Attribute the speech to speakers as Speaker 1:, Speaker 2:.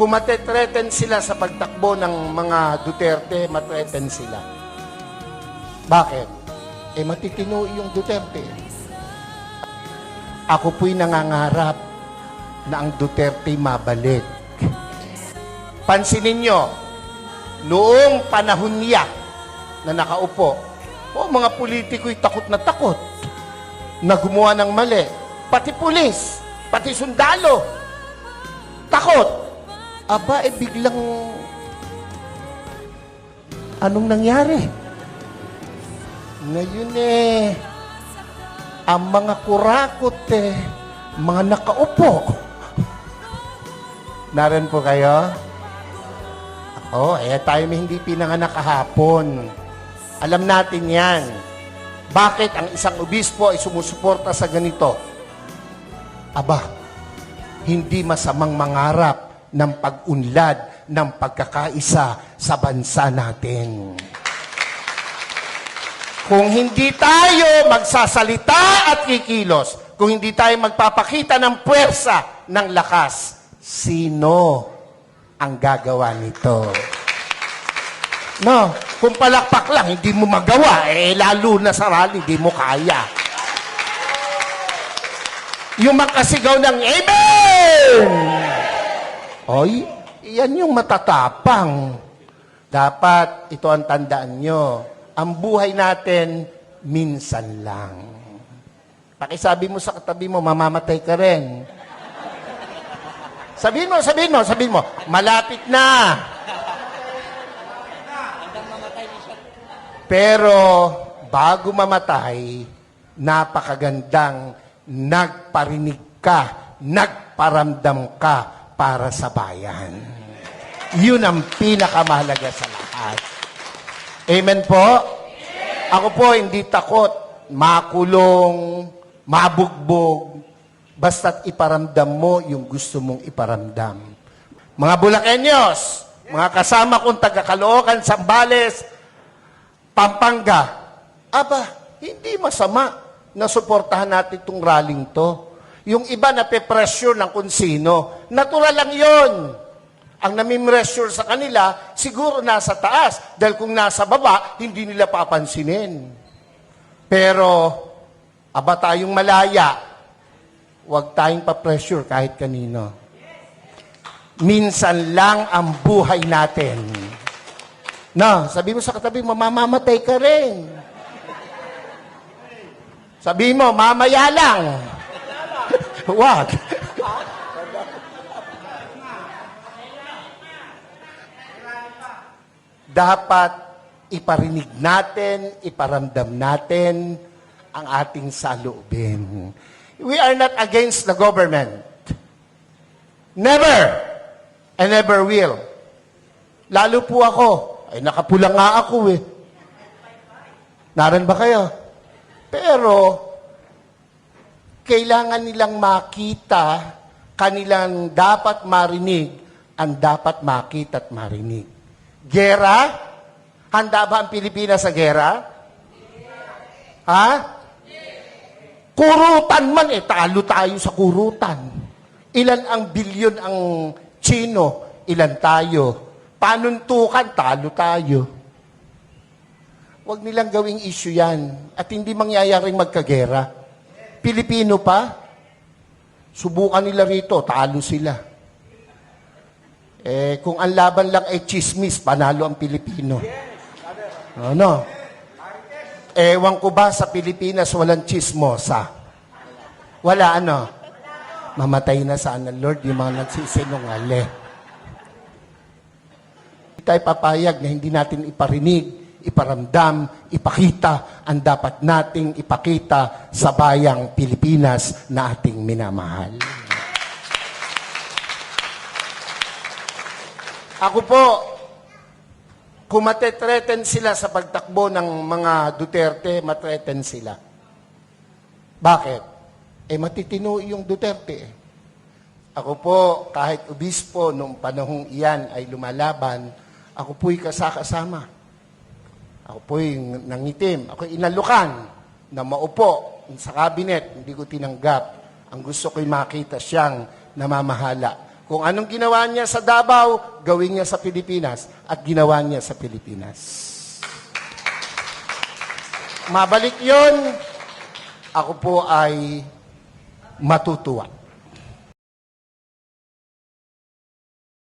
Speaker 1: Kung matetreten sila sa pagtakbo ng mga Duterte, matreten sila. Bakit? Matitino yung Duterte. Ako po'y nangangarap na ang Duterte mabalik. Pansinin nyo, noong panahon niya na nakaupo, mga politiko'y takot na gumawa ng mali. Pati pulis, pati sundalo, takot. Aba, biglang, anong nangyari? Ngayon ang mga kurakot mga nakaupo. Naran po kayo? Tayo may hindi pinanganak kahapon. Alam natin yan. Bakit ang isang obispo ay sumusuporta sa ganito? Aba, hindi masamang mangarap ng pag-unlad ng pagkakaisa sa bansa natin. Kung hindi tayo magsasalita at kikilos, kung hindi tayo magpapakita ng puwersa, ng lakas, sino ang gagawa nito? No, kung palakpak lang, hindi mo magawa, lalo na sa rally, hindi mo kaya. Yung makasigaw ng Amen! Oy, yan yung matatapang. Dapat, ito ang tandaan nyo, ang buhay natin, minsan lang. Pakisabi mo sa katabi mo, mamamatay ka rin. Sabihin mo, malapit na. Pero, bago mamatay, napakagandang nagparinig ka, nagparamdam ka para sa bayan. Yun ang pinakamahalaga sa lahat. Amen po? Ako po hindi takot, makulong, mabugbog, basta't iparamdam mo yung gusto mong iparamdam. Mga Bulakenyos, mga kasama kong taga-Caloocan, Zambales, Pampanga, aba, hindi masama na suportahan natin itong rallying to. Yung iba na pe-pressure ng kung sino, natural lang yon. Ang nami-pressure sa kanila, siguro nasa taas. Dahil kung nasa baba, hindi nila papansinin. Pero, aba tayong malaya, huwag tayong pa-pressure kahit kanino. Minsan lang ang buhay natin. No, sabi mo sa katabi, mamamatay ka rin. Sabi mo, mamaya lang. Wag. Dapat iparinig natin, iparamdam natin ang ating saloobin. We are not against the government. Never. And never will. Lalo po ako. Nakapula nga ako Naran ba kayo? Pero, kailangan nilang makita, kanilang dapat marinig, ang dapat makita at marinig. Gera? Handa ba ang Pilipinas sa gera? Ha? Kurutan man talo tayo sa kurutan. Ilan ang bilyon ang Chino, ilan tayo. Panuntukan, talo tayo. Huwag nilang gawing issue yan. At hindi mangyayaring magkagera. Pilipino pa, subukan nila rito, talo sila. Kung ang laban lang ay chismis, panalo ang Pilipino. Ano? Ewan ko ba sa Pilipinas walang chismosa? Wala Mamatay na sana, Lord, yung mga nagsisinungaling. Hindi tayo papayag na hindi natin iparinig, iparamdam, ipakita ang dapat nating ipakita sa bayang Pilipinas na ating minamahal. Ako po, kung matetreten sila sa pagtakbo ng mga Duterte, matreten sila. Bakit? Matitino yung Duterte. Ako po, kahit obispo, nung panahong iyan ay lumalaban, ako po'y kasama. Ako po'y nangitim. Ako'y inalukan na maupo sa kabinet. Hindi ko tinanggap. Ang gusto ko'y makita siyang namamahala. Kung anong ginawa niya sa Davao, gawin niya sa Pilipinas at ginawa niya sa Pilipinas. Mabalik yon, ako po ay matutuwa.